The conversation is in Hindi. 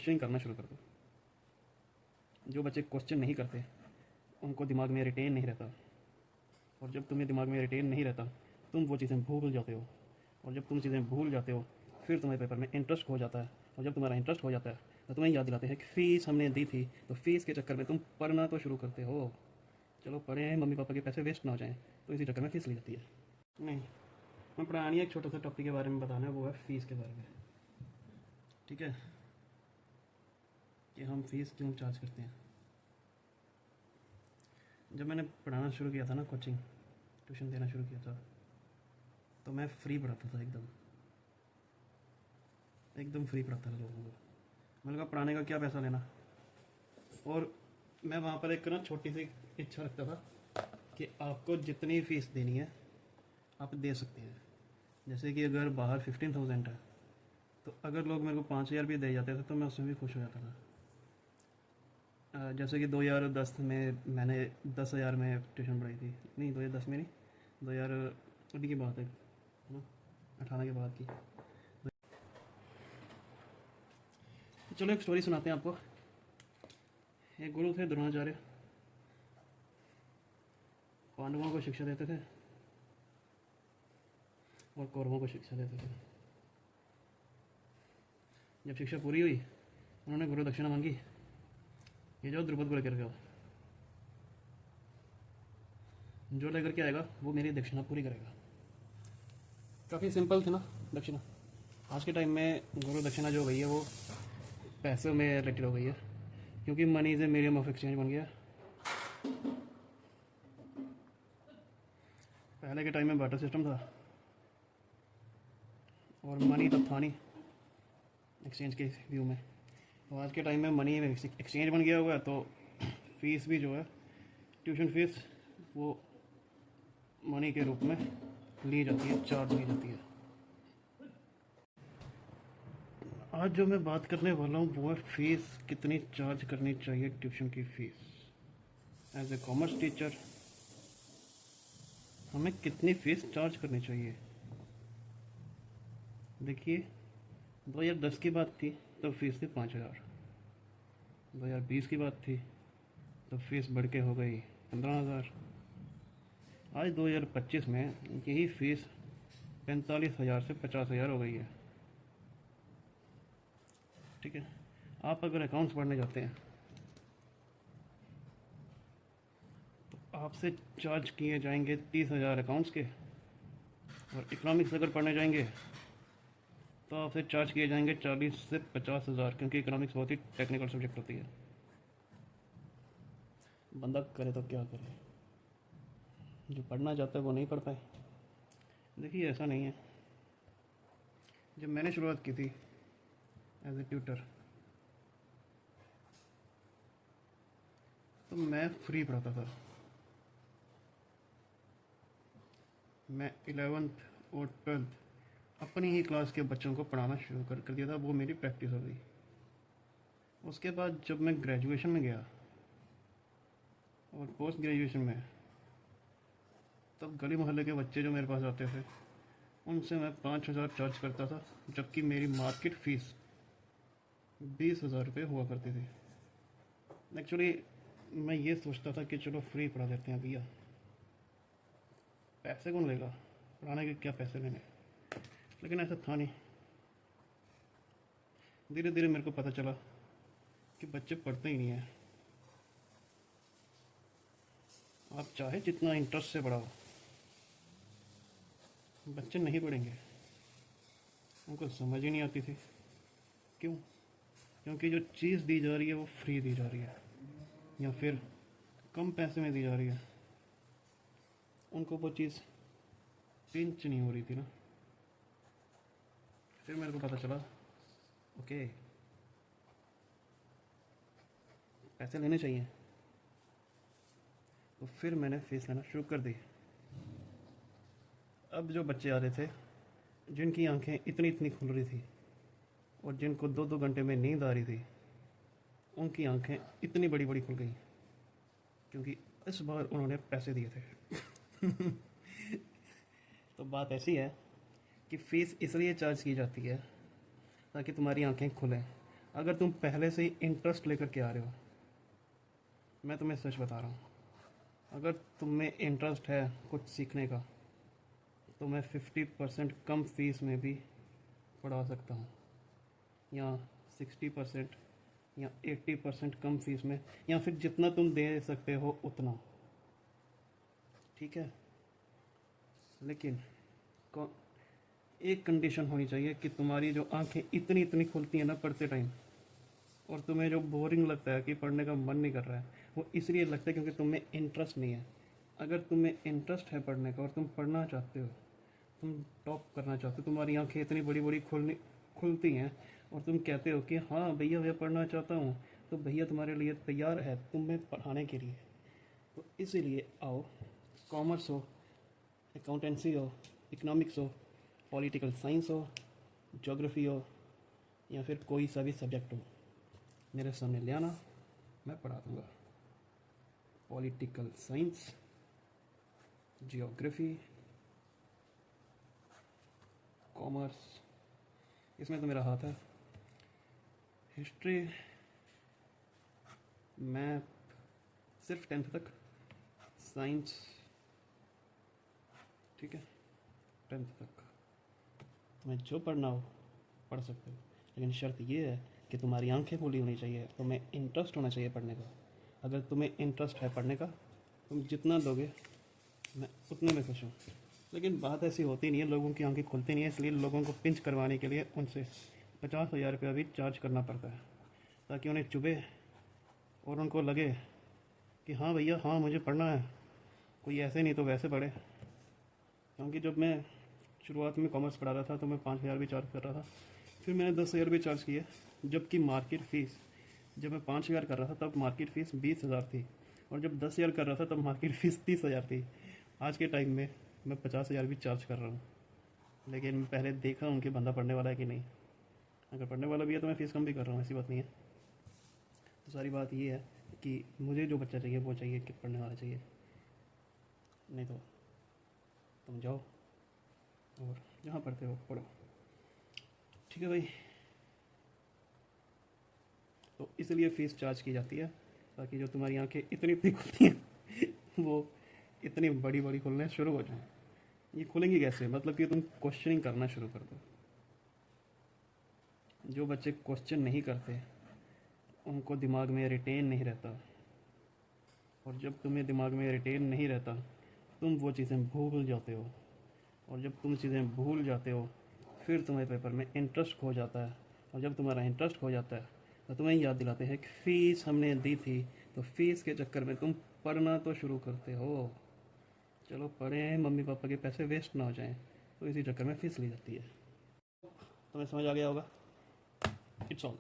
क्वेश्चन करना शुरू कर दो। जो बच्चे क्वेश्चन नहीं करते उनको दिमाग में रिटेन नहीं रहता, और जब तुम्हें दिमाग में रिटेन नहीं रहता तुम वो चीज़ें भूल जाते हो, और जब तुम चीज़ें भूल जाते हो फिर तुम्हारे पेपर में इंटरेस्ट हो जाता है, और जब तुम्हारा इंटरेस्ट हो जाता है तो तुम्हें याद दिलाते हैं कि फ़ीस हमने दी थी, तो फीस के चक्कर में तुम पढ़ना तो शुरू करते हो। चलो पढ़े, मम्मी पापा के पैसे वेस्ट ना हो जाएँ, तो इसी चक्कर में फ़ीस ली जाती है। नहीं, मैं पढ़ाना नहीं, एक छोटा सा टॉपिक के बारे में बताना है, वो है फ़ीस के बारे में। ठीक है, कि हम फ़ीस क्यों चार्ज करते हैं। जब मैंने पढ़ाना शुरू किया था ना, कोचिंग ट्यूशन देना शुरू किया था, तो मैं फ्री पढ़ाता था, एकदम एकदम फ्री पढ़ाता था लोगों को। मैंने कहा पढ़ाने का क्या पैसा लेना। और मैं वहाँ पर एक ना छोटी सी इच्छा रखता था कि आपको जितनी फ़ीस देनी है आप दे सकते हैं। जैसे कि अगर बाहर 15,000 है, तो अगर लोग मेरे को 5,000 भी दे जाते थे तो मैं उसमें भी खुश हो जाता था। जैसे कि 2010 में मैंने 10,000 में ट्यूशन पढ़ाई थी, नहीं 2010 में नहीं, 2000 अभी की बात है ना, 18 के बाद की। चलो एक स्टोरी सुनाते हैं आपको। एक गुरु थे द्रोणाचार्य, पांडवों को शिक्षा देते थे और कौरवों को शिक्षा देते थे। जब शिक्षा पूरी हुई उन्होंने गुरु दक्षिणा मांगी, ये जो द्रुपद को लेकर के आओ, जो लेकर के आएगा वो मेरी दक्षिणा पूरी करेगा। काफ़ी सिंपल थी ना दक्षिणा। आज के टाइम में गुरु दक्षिणा जो हो गई है वो पैसों में रिलेटेड हो गई है, क्योंकि money is a medium of exchange बन गया। पहले के टाइम में बाटर सिस्टम था और मनी तब था नहीं एक्सचेंज के व्यू में। तो आज के टाइम में मनी एक्सचेंज बन गया हुआ है, तो फीस भी जो है ट्यूशन फीस वो मनी के रूप में ली जाती है, चार्ज ली जाती है। आज जो मैं बात करने वाला हूँ वो है फ़ीस कितनी चार्ज करनी चाहिए ट्यूशन की fees. As a commerce teacher हमें कितनी फ़ीस चार्ज करनी चाहिए। देखिए 2010 की बात थी तो फीस थी 5,000, 2020 की बात थी तो फीस बढ़ के हो गई 15,000। आज 2025 में यही फीस 45,000 से 50,000 हो गई है। ठीक है, आप अगर अकाउंट्स पढ़ने जाते हैं तो आपसे चार्ज किए जाएंगे 30,000 अकाउंट्स के, और इकोनॉमिक्स अगर पढ़ने जाएंगे तो आपसे चार्ज किए जाएंगे 40 से 50,000, क्योंकि इकोनॉमिक्स बहुत ही टेक्निकल सब्जेक्ट होती है। बंदा करे तो क्या करे, जो पढ़ना चाहता है वो नहीं पढ़ पाए। देखिए ऐसा नहीं है, जब मैंने शुरुआत की थी एज ए ट्यूटर तो मैं फ्री पढ़ाता था। मैं 11th और 12th अपनी ही क्लास के बच्चों को पढ़ाना शुरू कर दिया था, वो मेरी प्रैक्टिस हो गई। उसके बाद जब मैं ग्रेजुएशन में गया और पोस्ट ग्रेजुएशन में, तब गली मोहल्ले के बच्चे जो मेरे पास आते थे उनसे मैं 5,000 चार्ज करता था, जबकि मेरी मार्केट फ़ीस 20,000 रुपये हुआ करती थी। एक्चुअली मैं ये सोचता था कि चलो फ्री पढ़ा देते हैं भैया, पैसे कौन लेगा, पढ़ाने के क्या पैसे लेने। लेकिन ऐसा था नहीं। धीरे धीरे मेरे को पता चला कि बच्चे पढ़ते ही नहीं हैं। आप चाहे जितना इंटरेस्ट से पढ़ाओ, बच्चे नहीं पढ़ेंगे, उनको समझ ही नहीं आती थी। क्यों? क्योंकि जो चीज़ दी जा रही है वो फ्री दी जा रही है, या फिर कम पैसे में दी जा रही है। उनको वो चीज़ पिंच नहीं हो रही थी ना। फिर मेरे को पता चला ओके, पैसे लेने चाहिए, तो फिर मैंने फ़ीस लेना शुरू कर दी। अब जो बच्चे आ रहे थे जिनकी आंखें इतनी इतनी खुल रही थी और जिनको 2-2 घंटे में नींद आ रही थी, उनकी आंखें इतनी बड़ी बड़ी खुल गई, क्योंकि इस बार उन्होंने पैसे दिए थे। तो बात ऐसी है कि फ़ीस इसलिए चार्ज की जाती है ताकि तुम्हारी आंखें खुलें, अगर तुम पहले से ही इंटरेस्ट लेकर के आ रहे हो, मैं तुम्हें सच बता रहा हूँ, अगर तुम्हें इंटरेस्ट है कुछ सीखने का तो मैं 50% कम फीस में भी पढ़ा सकता हूँ, या 60% या 80% कम फीस में, या फिर जितना तुम दे सकते हो उतना, ठीक है। लेकिन एक कंडीशन होनी चाहिए कि तुम्हारी जो आंखें इतनी इतनी खुलती हैं ना पढ़ते टाइम, और तुम्हें जो बोरिंग लगता है कि पढ़ने का मन नहीं कर रहा है, वो इसलिए लगता है क्योंकि तुम्हें इंटरेस्ट नहीं है। अगर तुम्हें इंटरेस्ट है पढ़ने का और तुम पढ़ना चाहते हो, तुम टॉप करना चाहते हो, तुम्हारी आंखें इतनी बड़ी बड़ी खुलती हैं और तुम कहते हो कि हाँ भैया मैं पढ़ना चाहता हूँ, तो भैया तुम्हारे लिए तैयार है तुम्हें पढ़ाने के लिए। तो इसीलिए आओ, कॉमर्स हो, अकाउंटेंसी हो, इकोनॉमिक्स हो, पॉलिटिकल साइंस हो, ज्योग्राफी हो, या फिर कोई सा भी सब्जेक्ट हो, मेरे सामने ले आना, मैं पढ़ा दूँगा। पॉलिटिकल साइंस, जियोग्राफी, कॉमर्स, इसमें तो मेरा हाथ है। हिस्ट्री, मैथ सिर्फ 10th तक, साइंस, ठीक है, 10th तक तुम्हें जो पढ़ना हो पढ़ सकते हो, लेकिन शर्त ये है कि तुम्हारी आंखें खुली होनी चाहिए, तुम्हें इंटरेस्ट होना चाहिए पढ़ने का। अगर तुम्हें इंटरेस्ट है पढ़ने का, तुम जितना दोगे मैं उतने में खुश हूँ। लेकिन बात ऐसी होती नहीं है, लोगों की आंखें खुलती नहीं है, इसलिए लोगों को पिंच करवाने के लिए उनसे 50,000 रुपया भी चार्ज करना पड़ता है, ताकि उन्हें चुभे और उनको लगे कि हाँ भैया हाँ मुझे पढ़ना है, कोई ऐसे नहीं तो वैसे पढ़े। क्योंकि जब मैं शुरुआत में कॉमर्स पढ़ा रहा था तो मैं 5,000 भी चार्ज कर रहा था, फिर मैंने 10,000 भी चार्ज किए, जबकि मार्केट फ़ीस जब मैं 5,000 कर रहा था तब मार्केट फ़ीस 20,000 थी, और जब 10,000 कर रहा था तब मार्केट फ़ीस 30,000 थी। आज के टाइम में मैं 50,000 भी चार्ज कर रहा हूँ, लेकिन मैं पहले देखा हूँ कि बंदा पढ़ने वाला है कि नहीं। अगर पढ़ने वाला भी है तो मैं फ़ीस कम भी कर रहा हूँ, ऐसी बात नहीं है। तो सारी बात ये है कि मुझे जो बच्चा चाहिए वो चाहिए कि पढ़ने वाला चाहिए, नहीं तो तुम जाओ और जहाँ पढ़ते हो पढ़ो, ठीक है भाई। तो इसलिए फ़ीस चार्ज की जाती है, ताकि जो तुम्हारी आंखें इतनी इतनी खुलती हैं वो इतनी बड़ी बड़ी खुलने शुरू हो जाएं। ये खुलेंगी कैसे, मतलब कि तुम क्वेश्चनिंग करना शुरू कर दो। जो बच्चे क्वेश्चन नहीं करते उनको दिमाग में रिटेन नहीं रहता, और जब तुम्हें दिमाग में रिटेन नहीं रहता तुम वो चीज़ें भूल जाते हो, और जब तुम चीज़ें भूल जाते हो फिर तुम्हें पेपर में इंटरेस्ट खो जाता है, और जब तुम्हारा इंटरेस्ट खो जाता है तो तुम्हें याद दिलाते हैं कि फ़ीस हमने दी थी, तो फ़ीस के चक्कर में तुम पढ़ना तो शुरू करते हो। चलो पढ़ें, मम्मी पापा के पैसे वेस्ट ना हो जाएं, तो इसी चक्कर में फ़ीस ली जाती है। तुम्हें समझ आ गया होगा। It's all.